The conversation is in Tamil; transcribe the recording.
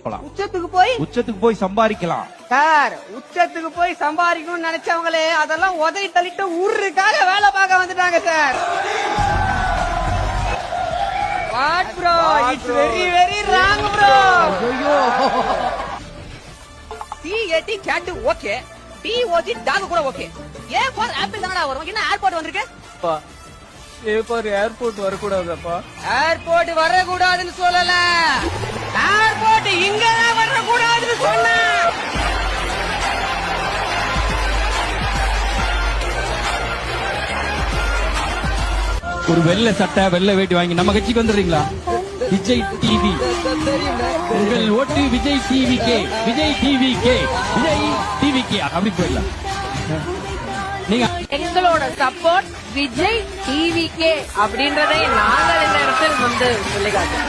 உச்சத்துக்கு போய் சம்பாதிக்கலாம் சார். உச்சத்துக்கு போய் சம்பாதிக்கணும்னு நினைச்சவங்களே அதெல்லாம் உதவி தள்ளிட்டு ஊருக்காக வேலை பார்க்க வந்துட்டாங்க sir. What bro, it's very very wrong bro. C-A-T cat okay, D-O-G dog கூட ஓகே. ஏன் ஃபார் ஆப்பிள் தானடா வரும்? என்ன ஏர்போர்ட் வந்திருக்கு? ஏர்போர்ட் வரக்கூடாதப்பா. ஏர்போர்ட் வரக்கூடாதுன்னு சொல்லல, ஏர்போர்ட் இங்கதான் வரக்கூடாதுன்னு சொன்ன. ஒரு வெள்ளை சட்டை வெள்ளை வேட்டி வாங்கி நம்ம கட்சிக்கு வந்துடுறீங்களா? விஜய் டிவி, உங்கள் ஓட்டு Vijay TV K, Vijay TV K, Vijay TV K, அப்படி போயிடலாம். நீங்க எங்களோட சப்போர்ட் விஜய் டிவி கே அப்படின்றதை நாங்கள் இந்த இடத்தில் சொல்லிக்காட்டோம்.